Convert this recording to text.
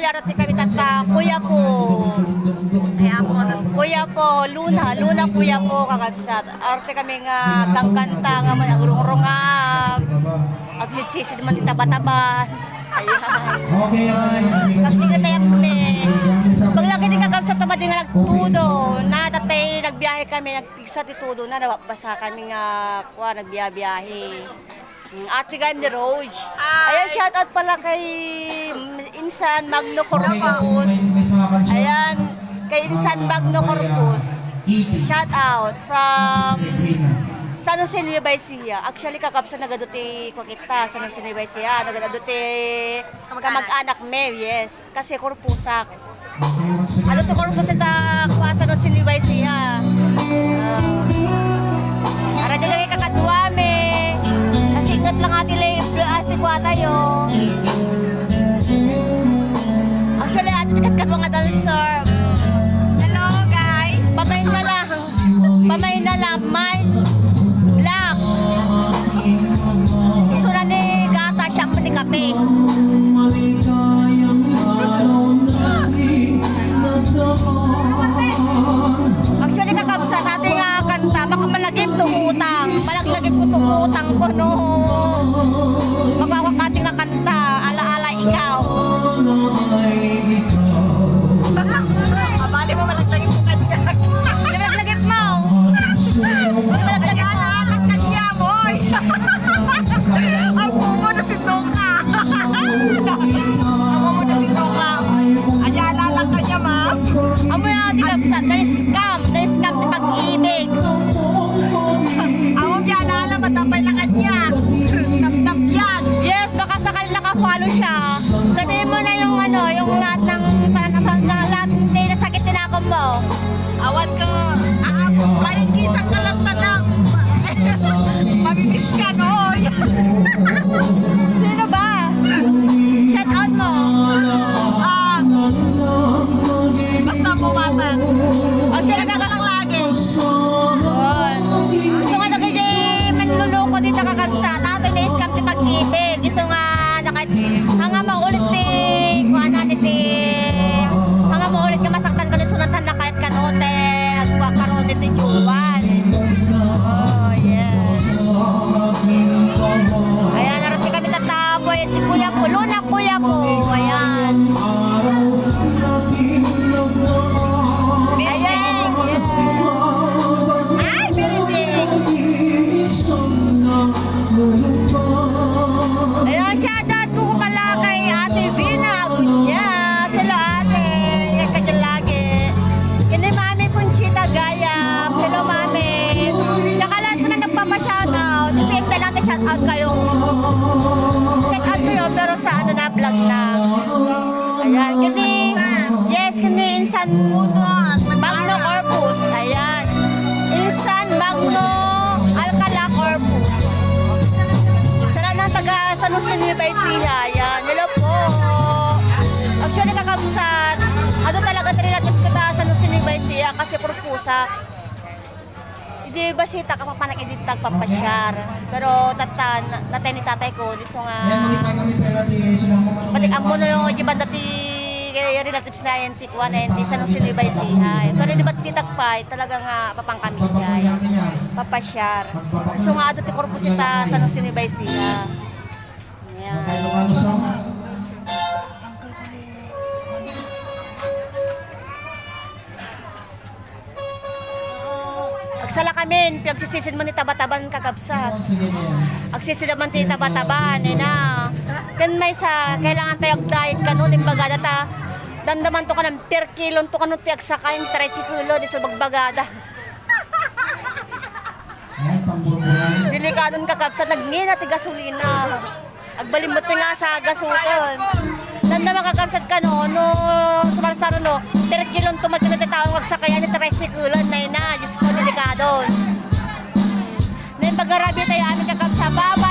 arati kami tata, kuya po. Kuya po, Luna kuya po kakabsat. Arati kami nga tangkanta nga man agrungrungab. Agsisisid man ti taba-taba. Ayan. Kasi nga tayo ni. Paglaki ni kakabsat tamad nga nagtudo. Natatay nagbiyahe kami, nagpisa ti tudo na nabasa kami nga nagbiyahe. Ate Gandhi Roach. Ayan, shoutout pala kay Insan Magno Corpus. Ayan, kay Insan Magno Corpus. Shoutout from San Jose Nueva Ecija. Actually, kakapsa nagaduti ko kita San Jose Nueva Ecija. Nagaduti kamag-anak me, yes. Kasi Corpusak. Ano to Corpus ita kwa San Jose Nueva Ecija. Para di kay kakadwa me. Ingat lang ati ko tayo. Actually, ati dekat mga dancer. Hello guys. Pamay na lang, mine black. Isura ni gata siya pati kape. Actually, kakabsa sa ating kanta, baka malagim utang. Malaglagim ko itong utang ko, no. Magwawakati nga kanta, ala-ala ikaw. Abali mo, malaglagim ko kanya. Malaglagim mo. Malaglagim mo. Ala-ala kanya, boy. Ang mumo na si Toka. Ang mumo na si Toka. Ala-ala kanya, ma'am. Amo yung kakabsa, na-scam ni pag-ibig. Ako naalala, matapay lang kanya. Tap-tap yan. Yes, baka sakal naka-follow siya. Sabihin mo na yung yung lahat ng lahat na sakit din ako mo. Awan ko. Paling kisang kalanta na. Mabibis ka, no? Sino ba? Shout out mo. Basta bumatan. Ang sila kakalang lagi. So nga manluloko dito kakagsa. Nato na iskam ti pag-ibig. Gusto nga hanga maulit ti hanga maulit ka masaktan ka ni sunatan na kahit kanote agwakaroon ti juwan. Oh yes. Ayan, narati kami tataboy. Kuya po, Luna kuya po. Ayan. Ayan, shoutout ko pala kay Ate Vina Agunya. Sila ate, kanya lagi. Kini Mami Conchita Gaya. Hello Mami. Tsaka lahat mo na nagpapashoutout. Siyempre natin shoutout kayo. Shoutout kayo pero sa na vlog na. Ayan, kini Insan Magno Corpus. Ayan. Insan Magno Alcala Corpus. Taga San Jose Nueva Ecija. Yan. Hello po. Actually, kakabsat. Ano talaga relative kita San Jose Nueva Ecija kasi purpusa. Hindi ba sita ka papanak edit tagpapasyar. Pero natay ni tatay ko. Diso nga. Batik ang muna yung iba dati relatives na yung tikwa na yung San Jose Nueva Ecija. Pero di ba't kitagpay talaga nga papang kami dyan. Papasyar. So nga ato ti korpusita San Jose Nueva Ecija. Ayan. Agsala kami, pinagsisisid mo ni taba-taban kakabsat. Agsisid man ti taba-taban, na. Kan may sa, kailangan tayo diet ka nun, imbagada ta. Damdaman to ka ng per kilon to ka nun ti agsakayang 30 kilo, di sa bagbagada. Delikadon kakabsat, nagngina ti gasolina. Agbalimot nga sa gasukon. Nanda makakabsat ka no sumarsaro no. Per kilong tumat na tawag magsakayan ni 30 kulon na ina. Diyos ko, delikadon. May pag-arabi tayo amin kakabsa. Baba